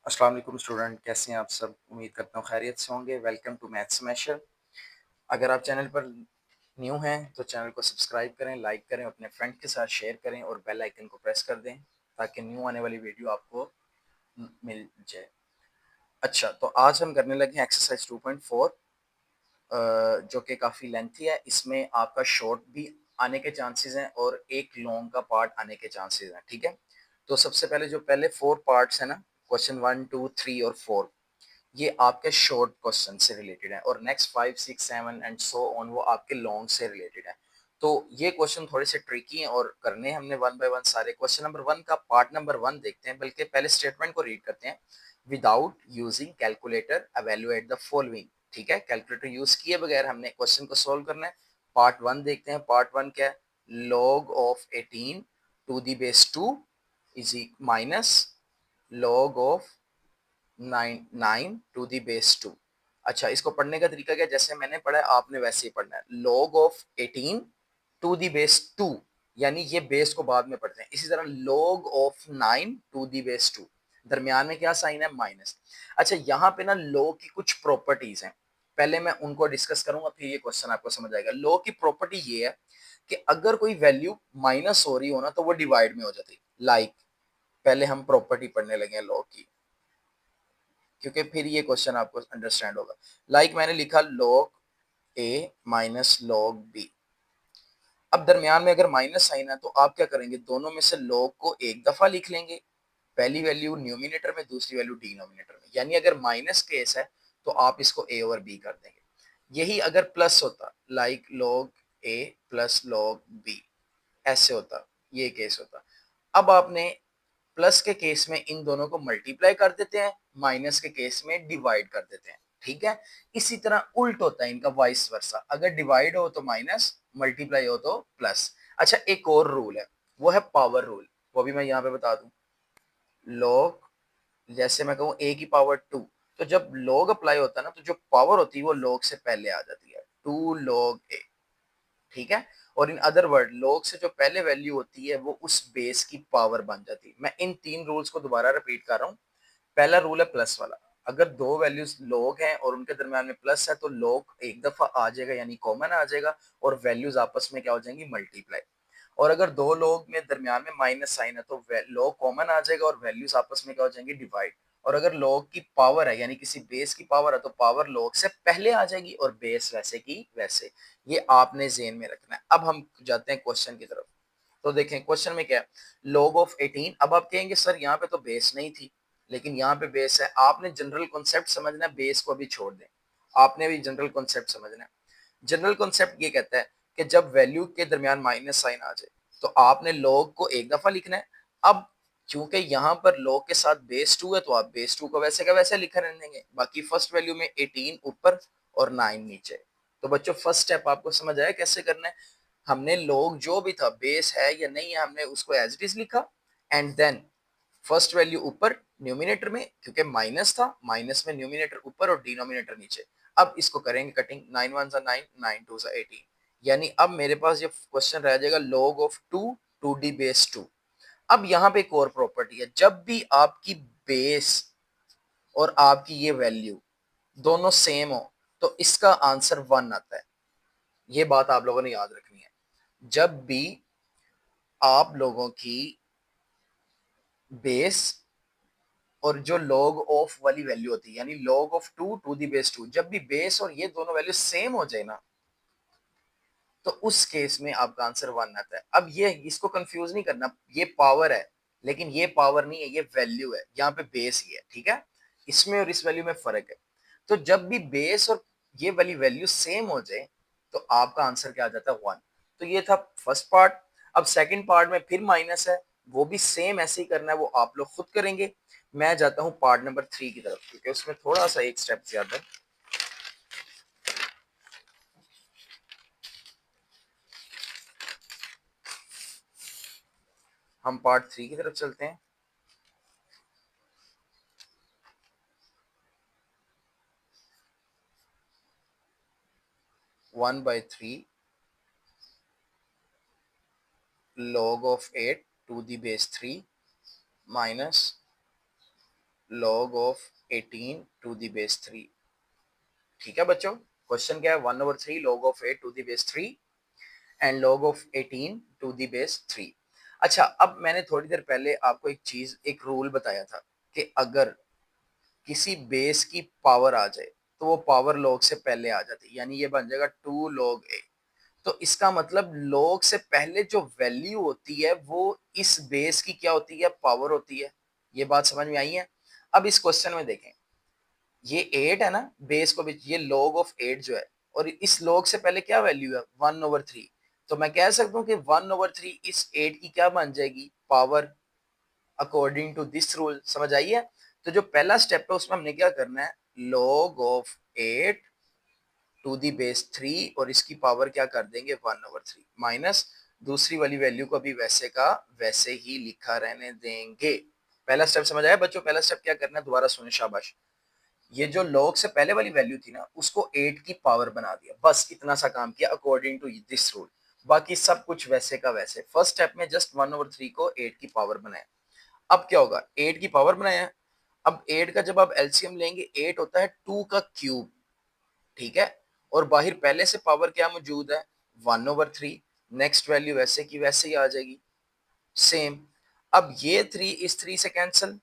अस्सलाम वालेकुम स्टूडेंट, कैसे हैं आप सब? उम्मीद करता हूँ खैरियत से होंगे। Welcome to maths smasher. अगर आप चैनल पर न्यू हैं तो चैनल को सब्सक्राइब करें, लाइक करें, अपने फ्रेंड के साथ शेयर करें और बेल आइकन को प्रेस कर दें ताकि न्यू आने वाली वीडियो आपको मिल जाए। अच्छा, तो आज हम करने लगे हैं एक्सरसाइज 2.4, जो कि काफ़ी लेंथी है। इसमें आपका शॉर्ट भी आने के चांसेस हैं और एक लॉन्ग का पार्ट आने के चांसेस हैं। ठीक है, तो सबसे पहले जो पहले 4 पार्ट्स है ना, क्वेश्चन 1, 2, 3 और 4, ये आपके शॉर्ट क्वेश्चन से रिलेटेड है और नेक्स्ट 5, 6, 7 एंड सो ऑन वो आपके लॉन्ग से रिलेटेड है। तो ये क्वेश्चन थोड़े से ट्रिकी हैं और करने हमने वन बाय वन सारे। क्वेश्चन नंबर 1 का पार्ट नंबर 1 देखते हैं, बल्कि पहले स्टेटमेंट को रीड करते हैं। Without using calculator evaluate the following. ठीक है, कैलकुलेटर यूज किए बगैर हमने क्वेश्चन को सोल्व करना है। पार्ट 1 देखते हैं। पार्ट 1 क्या है? log of 18 to the base 2 is minus log of 9 to the base 2। अच्छा, इसको पढ़ने का तरीका क्या? जैसे मैंने पढ़ा है आपने वैसे ही पढ़ना है। log of 18 to the base 2, यानी ये बेस को बाद में पढ़ते हैं। इसी तरह log of 9 to the base 2, दरमियान में क्या साइन है? माइनस। अच्छा, यहाँ पे ना log की कुछ प्रॉपर्टीज हैं, पहले मैं उनको डिस्कस करूंगा फिर ये क्वेश्चन आपको समझ आएगा। log की प्रॉपर्टी ये है कि अगर कोई वैल्यू माइनस हो रही हो ना तो वो डिवाइड में हो जाती है। लाइक पहले हम प्रॉपर्टी पढ़ने लगे हैं log की, क्योंकि फिर ये क्वेश्चन आपको अंडरस्टैंड होगा। लाइक मैंने लिखा log a minus log b। अब दरमियान में अगर माइनस साइन है तो आप क्या करेंगे? दोनों में से log को एक दफा लिख लेंगे, पहली वैल्यू न्यूमिनेटर में, दूसरी वैल्यू डिनोमिनेटर में। यानी अगर माइनस केस है तो आप इसको a और b कर देंगे। यही अगर प्लस होता, like log a plus log b, ऐसे होता, ये केस होता। अब आपने प्लस के केस में इन दोनों को मल्टीप्लाई कर देते हैं, माइनस के केस में डिवाइड कर देते हैं। ठीक है, इसी तरह उल्ट होता है इनका, वाइस वर्सा। अगर डिवाइड हो तो माइनस, मल्टीप्लाई हो तो प्लस। अच्छा, एक और रूल है, वो है पावर रूल। वो भी मैं यहाँ पे बता दूं। log, जैसे मैं कहूँ a की पावर 2, तो जब log अप्लाई होता है ना तो जो पावर होती है वो log से पहले आ जाती है, 2 log a। ठीक है, और इन अदर वर्ड log से जो पहले वैल्यू होती है वो उस बेस की पावर बन जाती है। मैं इन 3 रूल्स को दोबारा रिपीट कर रहा हूँ। पहला रूल है प्लस वाला। अगर दो वैल्यूज log हैं और उनके दरमियान में प्लस है तो log एक दफा आ जाएगा, यानी कॉमन आ जाएगा, और वैल्यूज आपस में क्या हो जाएंगी? मल्टीप्लाई। और अगर दो log में दरमियान में माइनस साइन है तो log कॉमन आ जाएगा और वैल्यूज आपस में क्या हो जाएंगी? डिवाइड। और अगर log की पावर है, यानी किसी बेस की पावर है, तो पावर log से पहले आ जाएगी और बेस वैसे की वैसे। ये आपने ज़हन में रखना है। अब हम जाते हैं क्वेश्चन की तरफ। तो देखें क्वेश्चन में क्या है? log of 18। अब आप कहेंगे सर यहाँ पे तो बेस नहीं थी, लेकिन यहाँ पे बेस है। आपने जनरल कॉन्सेप्ट समझना है, बेस को अभी छोड़ दें। आपने भी जनरल कॉन्सेप्ट समझना है। जनरल कॉन्सेप्ट ये कहता है कि जब वैल्यू के दरमियान माइनस साइन आ जाए तो आपने log को एक दफा लिखना है। अब क्योंकि यहाँ पर log के साथ बेस 2 है तो आप बेस 2 को वैसे का वैसे लिखा रहने देंगे। बाकी फर्स्ट वैल्यू में 18 ऊपर और 9 नीचे। तो बच्चों, फर्स्ट स्टेप आपको समझ आया कैसे करना है? हमने log जो भी था, बेस है या नहीं है, हमने उसको एज इट इज लिखा, एंड देन फर्स्ट वैल्यू ऊपर न्यूमिनेटर में, क्योंकि माइनस था, माइनस में न्यूमिनेटर ऊपर और डिनोमिनेटर नीचे। अब इसको करेंगे कटिंग, 9 1 9, 9 2 18। यानी अब मेरे पास ये क्वेश्चन रह जाएगा log of 2 to the base 2। अब यहाँ पे एक और प्रॉपर्टी है, जब भी आपकी बेस और आपकी ये वैल्यू दोनों सेम हो तो इसका आंसर 1 आता है। ये बात आप लोगों ने याद रखनी है। जब भी आप लोगों की बेस और जो log ऑफ वाली वैल्यू होती है, यानी log of 2 to the base 2, जब भी बेस और ये दोनों वैल्यू सेम हो जाए ना तो उस केस में आपका आंसर 1 आता है। अब ये इसको कंफ्यूज नहीं करना, ये पावर है लेकिन ये पावर नहीं है, ये वैल्यू है। यहाँ पे बेस ही है, ठीक है, इसमें और इस वैल्यू में फर्क है। तो जब भी बेस और ये वाली वैल्यू सेम हो जाए तो आपका आंसर क्या आ जाता है? 1। तो ये था फर्स्ट पार्ट। अब सेकंड पार्ट में फिर माइनस है, वो भी सेम ऐसे ही करना है, वो आप लोग खुद करेंगे। मैं जाता हूँ पार्ट नंबर 3 की तरफ, क्योंकि उसमें थोड़ा सा एक स्टेप ज्यादा है। हम पार्ट 3 की तरफ चलते हैं। 1/3 log of 8 to the base 3 minus log of 18 to the base 3। ठीक है बच्चों, क्वेश्चन क्या है, 1/3 log of 8 to the base 3 and log of 18 to the base 3। अच्छा, अब मैंने थोड़ी देर पहले आपको एक चीज, एक रूल बताया था कि अगर किसी बेस की पावर आ जाए तो वो पावर log से पहले आ जाती है, यानी ये बन जाएगा 2 log a। तो इसका मतलब log से पहले जो वैल्यू होती है वो इस बेस की क्या होती है, पावर होती है। ये बात समझ में आई है। अब इस क्वेश्चन में देखें, ये 8 है ना, बेस को भी ये log ऑफ 8 जो है, और इस log से पहले क्या वैल्यू है 1/3। तो मैं कह सकता हूँ कि 1/3 इस 8 की क्या बन जाएगी, power, according to this rule. समझ आई है। तो जो पहला स्टेप है उसमें हमने क्या करना है, log of 8 to the base 3 और इसकी पावर क्या कर देंगे 1/3 माइनस दूसरी वाली वैल्यू को अभी वैसे का वैसे ही लिखा रहने देंगे। पहला स्टेप समझ आया बच्चों। पहला स्टेप क्या करना है, दोबारा सुने शाबाश। ये जो log से पहले वाली वैल्यू थी ना उसको 8 की पावर बना दिया, बस इतना सा काम किया अकॉर्डिंग टू दिस रूल। बाकी सब कुछ वैसे का वैसे। फर्स्ट स्टेप में जस्ट 1/3 को 8 की पावर बनाया। अब क्या होगा, 8 की पावर बनाया। अब 8 का जब आप एलसीएम लेंगे 8 होता है 2 का क्यूब, ठीक है। और बाहर पहले से पावर क्या मौजूद है 1/3। नेक्स्ट वैल्यू वैसे की वैसे ही आ जाएगी, सेम। अब ये 3 इस 3 से कैंसिल।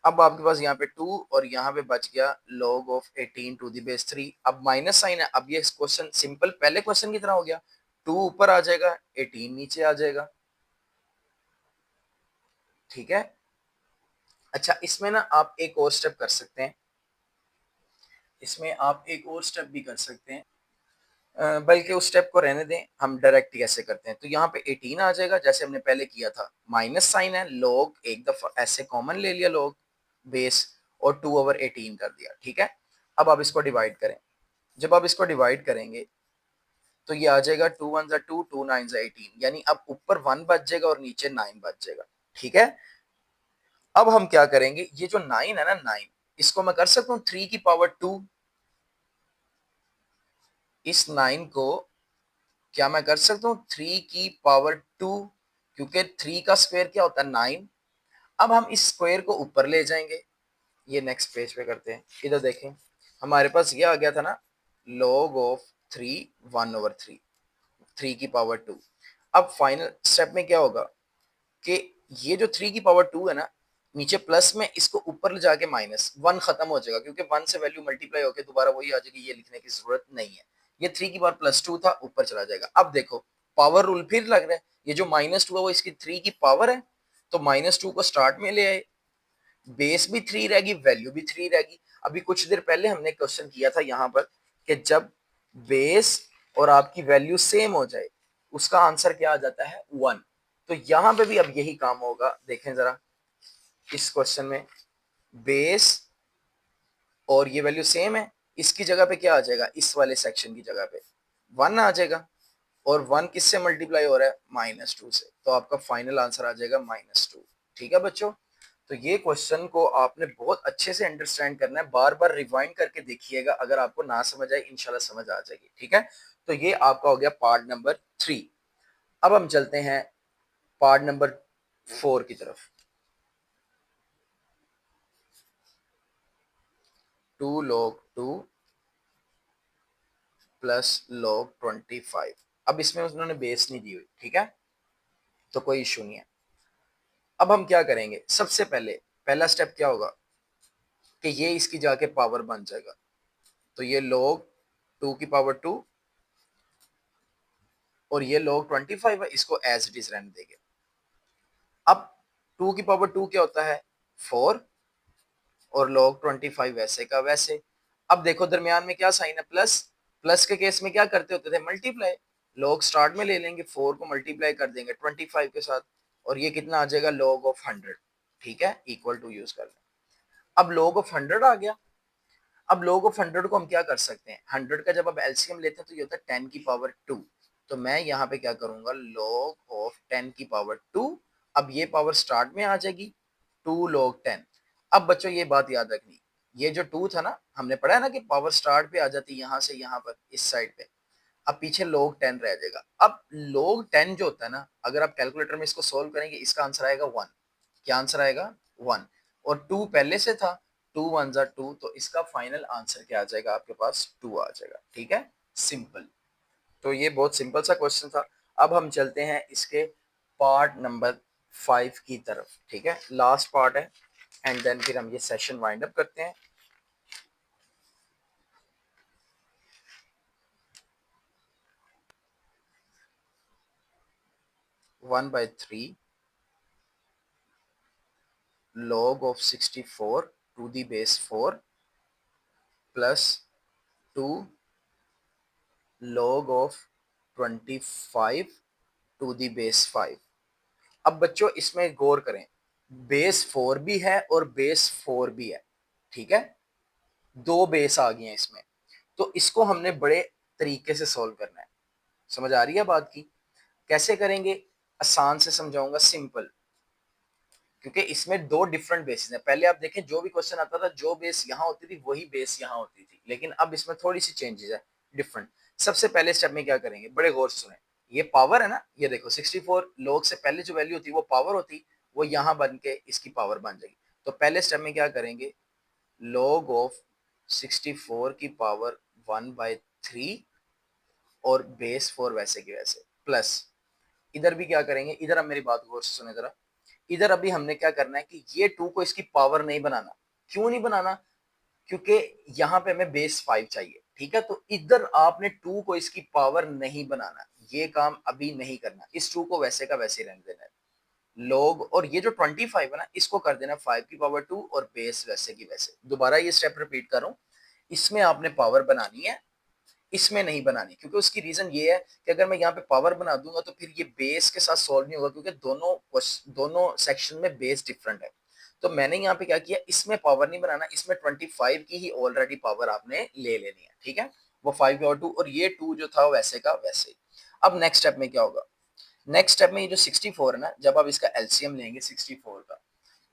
अब आपके पास यहाँ पे 2 और यहाँ पे बच गया log of 18 to the base 3। अब माइनस साइन है। अब ये क्वेश्चन सिंपल पहले क्वेश्चन की तरह हो गया, 2 ऊपर आ जाएगा 18 नीचे आ जाएगा, ठीक है। अच्छा, इसमें ना आप एक और स्टेप कर सकते हैं, इसमें आप एक और स्टेप भी कर सकते हैं। बल्कि उस स्टेप को रहने दें, हम डायरेक्ट कैसे करते हैं। तो यहाँ पे 18 आ जाएगा जैसे हमने पहले किया था, माइनस साइन है, log एक दफा ऐसे कॉमन ले लिया log बेस और 2/18 कर दिया, ठीक है। अब आप इसको डिवाइड करें। जब आप इसको डिवाइड करेंगे तो ये आ जाएगा 2 1 2 2 9 18, यानी अब ऊपर 1 बच जाएगा और नीचे 9 बच जाएगा, ठीक है। अब हम क्या करेंगे, ये जो 9 है ना 9, इसको मैं कर सकता हूँ 3 की पावर 2। इस 9 को क्या मैं कर सकता हूँ 3 की पावर 2, क्योंकि 3 का स्क्वायर क्या होता है 9। अब हम इस स्क्वायर को ऊपर ले जाएंगे। ये नेक्स्ट पेज पे करते हैं। इधर देखें, हमारे पास ये आ गया था ना log ऑफ 3 1/3, 3 की पावर 2। अब फाइनल स्टेप में क्या होगा कि ये जो 3 की पावर 2 है ना, नीचे प्लस में, इसको ऊपर ले जाके माइनस 1 खत्म हो जाएगा, क्योंकि 1 से वैल्यू मल्टीप्लाई होकर दोबारा वही आ जाएगी, ये लिखने की जरूरत नहीं है। ये 3 की पावर +2 था, ऊपर चला जाएगा। अब देखो पावर रूल फिर लग रहा है, ये जो -2 है वो इसकी 3 की पावर है, तो -2 को स्टार्ट में ले आए, बेस भी 3 रहेगी, वैल्यू भी 3 रहेगी। अभी कुछ देर पहले हमने क्वेश्चन किया था यहाँ पर कि जब बेस और आपकी वैल्यू सेम हो जाए उसका आंसर क्या आ जाता है 1। तो यहाँ पे भी अब यही काम होगा। देखें जरा इस क्वेश्चन में, बेस और ये वैल्यू सेम है, इसकी जगह पे क्या आ जाएगा, इस वाले सेक्शन की जगह पे 1 आ जाएगा, और 1 किससे मल्टीप्लाई हो रहा है -2 से, तो आपका फाइनल आंसर आ जाएगा -2। ठीक है बच्चों, तो ये क्वेश्चन को आपने बहुत अच्छे से अंडरस्टैंड करना है, बार बार रिवाइंड करके देखिएगा, अगर आपको ना समझ आए इंशाल्लाह समझ आ जाएगी, ठीक है। तो ये आपका हो गया पार्ट नंबर 3। अब हम चलते हैं पार्ट नंबर 4 की तरफ। 2 log 2 प्लस log 25। अब इसमें उन्होंने बेस नहीं दी हुई, ठीक है, तो कोई इशू नहीं है। अब हम क्या करेंगे, सबसे पहले पहला स्टेप क्या होगा कि ये इसकी जाके पावर बन जाएगा, तो ये log 2 की पावर 2 और ये log 25 है, इसको एज इट इज रहने देंगे। अब 2 की पावर 2 क्या होता है 4, और log 25 वैसे का वैसे। अब देखो दरमियान में क्या साइन है प्लस, प्लस के केस में क्या करते होते थे मल्टीप्लाई, log स्टार्ट में ले लेंगे, 4 को मल्टीप्लाई कर देंगे 25 के साथ, और ये कितना आ जाएगा log ऑफ 100, ठीक है, इक्वल टू यूज कर लें। अब log ऑफ 100 आ गया। अब log ऑफ 100 को हम क्या कर सकते हैं, 100 का जब आप एलसीएम लेते हैं तो ये होता है 10 की पावर 2। तो मैं यहाँ पे क्या करूंगा log ऑफ 10 की पावर 2। अब ये पावर स्टार्ट में आ जाएगी 2 log 10। अब बच्चों ये बात याद रखनी, ये जो 2 था ना, हमने पढ़ा है ना कि पावर स्टार्ट पे आ जाती है यहाँ से यहाँ पर इस साइड पे, अब पीछे log 10 रह जाएगा। अब log 10 जो होता है ना, अगर आप कैलकुलेटर में इसको सोल्व करेंगे इसका आंसर आएगा 1। क्या आंसर आएगा 1। और 2 पहले से था, 2 वन जा 2, तो इसका फाइनल आंसर क्या आ जाएगा आपके पास, 2 आ जाएगा। ठीक है, सिंपल। तो ये बहुत सिंपल सा क्वेश्चन था। अब हम चलते हैं इसके पार्ट नंबर 5 की तरफ। ठीक है, लास्ट पार्ट है, एंड देन फिर हम ये सेशन वाइंड अप करते हैं। 1/3 log of 64 to the base 4 plus 2 log of 25 to the base 5। अब बच्चों इसमें गौर करें, बेस 4 भी है और बेस 4 भी है। ठीक है, दो बेस आ गए हैं इसमें, तो इसको हमने बड़े तरीके से सॉल्व करना है। समझ आ रही है बात की? कैसे करेंगे, आसान से समझाऊंगा, सिंपल। क्योंकि इसमें दो डिफरेंट बेसिस हैं। पहले आप देखें, जो भी क्वेश्चन आता था, जो बेस यहाँ होती थी वही बेस यहाँ होती थी, लेकिन अब इसमें थोड़ी सी चेंजेस है, डिफरेंट। सबसे पहले स्टेप में क्या करेंगे, बड़े गौर से सुने। ये पावर है ना, ये देखो 64 लोग से पहले जो वैल्यू होती वो पावर होती, वो यहाँ बन के इसकी पावर बन जाएगी। तो पहले स्टेप में क्या करेंगे, log ऑफ 64 की पावर 1/3 और बेस 4 वैसे की वैसे, प्लस इधर भी क्या करेंगे, इधर अब मेरी बात गौर से सुने जरा। इधर अभी हमने क्या करना है कि ये 2 को इसकी पावर नहीं बनाना। क्यों नहीं बनाना, क्योंकि यहाँ पे हमें बेस 5 चाहिए। ठीक है, तो इधर आपने 2 को इसकी पावर नहीं बनाना, ये काम अभी नहीं करना। इस 2 को वैसे का वैसे रहने देना है। लॉग और ये जो 25 है ना, इसको कर देना 5 की पावर 2 और बेस वैसे की वैसे। दोबारा ये स्टेप रिपीट कर रहा हूँ, इसमें आपने पावर बनानी है, इसमें नहीं बनानी। क्योंकि उसकी रीजन ये है कि अगर मैं यहाँ पे पावर बना दूंगा तो फिर ये बेस के साथ सॉल्व नहीं होगा, क्योंकि दोनों सेक्शन में बेस डिफरेंट है। तो मैंने यहाँ पे क्या किया, इसमें पावर नहीं बनाना, इसमें 25 की ही ऑलरेडी पावर आपने ले लेनी है। ठीक है, वो 5 और 2, और ये 2 जो था वैसे का वैसे। अब नेक्स्ट स्टेप में क्या होगा, नेक्स्ट स्टेप में ये जो 64 है ना, जब आप इसका एलसीएम लेंगे 64 का,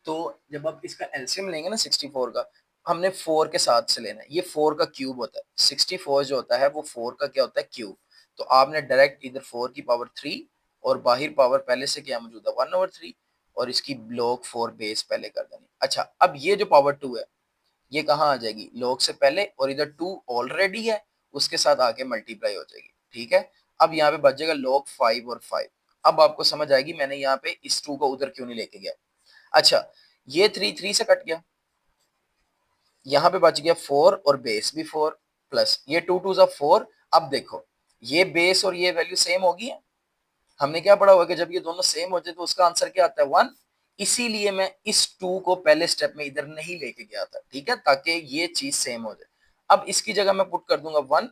तो जब आप इसका एलसीएम लेंगे ना 64 का, हमने 4 के साथ से लेना है। ये 4 का क्यूब होता है, 64 जो होता है वो 4 का क्या होता है, क्यूब। तो आपने डायरेक्ट इधर 4 की पावर 3 और बाहर पावर पहले से क्या मौजूद है 1/3, और इसकी log 4 बेस पहले कर देनी। अच्छा, अब ये जो पावर 2 है ये कहाँ आ जाएगी, log से पहले, और इधर 2 ऑलरेडी है, उसके साथ आके मल्टीप्लाई हो जाएगी। ठीक है, अब यहाँ पे बच जाएगा log 5 और 5। अब आपको समझ आएगी मैंने यहाँ पे इस 2 को उधर क्यों नहीं लेके गया। अच्छा, ये 3 3 से कट गया, यहाँ पे बच गया 4 और बेस भी 4, प्लस ये 2 2 जा 4। अब देखो, ये बेस और ये वैल्यू सेम होगी है। हमने क्या पढ़ा हुआ कि जब ये दोनों सेम हो जाए तो उसका आंसर क्या आता है, 1। इसीलिए मैं इस 2 को पहले स्टेप में इधर नहीं लेके गया था। ठीक है, ताकि ये चीज सेम हो जाए। अब इसकी जगह मैं पुट कर दूंगा 1,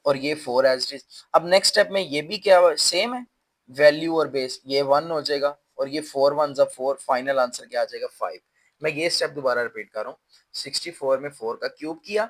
और ये 4 एज इट इज। अब नेक्स्ट स्टेप में ये भी क्या सेम है, वैल्यू और बेस, ये 1 हो जाएगा, और ये 4 1 जा 4, फाइनल आंसर क्या आ जाएगा, 5। मैं ये स्टेप दोबारा रिपीट कर रहा हूँ, 64 में 4 का क्यूब किया,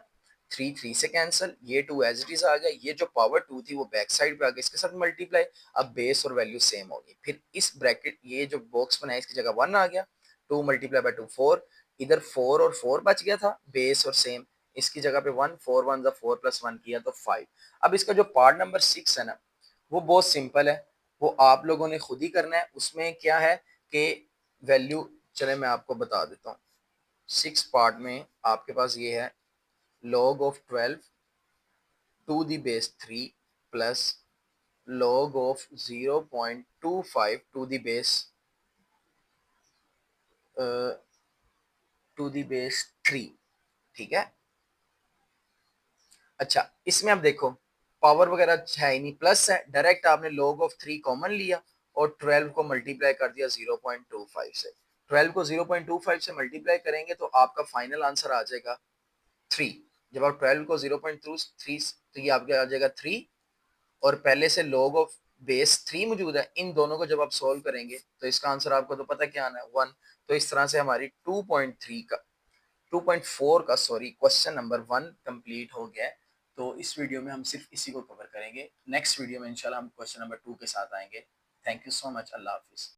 3 3 से कैंसिल, ये 2 एज इट इज आ गया, ये जो पावर 2 थी वो बैक साइड पे आ गई, इसके साथ मल्टीप्लाई। अब बेस और वैल्यू सेम होगी, फिर इस ब्रैकेट ये जो बॉक्स बनाया इसकी जगह 1 आ गया, 2 मल्टीप्लाई बाय 2 4, इधर 4 और 4 बच गया था, बेस और सेम, इसकी जगह पे 1, 4 1 जा 4 प्लस 1 किया तो 5। अब इसका जो पार्ट नंबर 6 है ना, वो बहुत सिंपल है, वो आप लोगों ने खुद ही करना है। उसमें क्या है कि वैल्यू, चले मैं आपको बता देता हूँ। 6 पार्ट में आपके पास ये है, log of 12 to the base 3 plus log of 0.25 to the base to the base 3। ठीक है, अच्छा इसमें अब देखो, पावर वगैरह है ही नहीं, प्लस है, डायरेक्ट आपने log ऑफ 3 कॉमन लिया और 12 को मल्टीप्लाई कर दिया 0.25 से। 12 को 0.25 से मल्टीप्लाई करेंगे तो आपका फाइनल आंसर आ जाएगा 3। जब आप 12 को 0.23 तो ये आपके आ जाएगा 3, और पहले से log ऑफ बेस 3 मौजूद है, इन दोनों को जब आप सोल्व करेंगे तो इसका आंसर आपको तो पता क्या आना है, 1। तो इस तरह से हमारी 2.3 का 2.4 का सॉरी क्वेश्चन नंबर 1 कंप्लीट हो गया है। तो इस वीडियो में हम सिर्फ इसी को कवर करेंगे। नेक्स्ट वीडियो में इंशाल्लाह हम क्वेश्चन नंबर 2 के साथ आएंगे। Thank you so much, Allah Hafiz.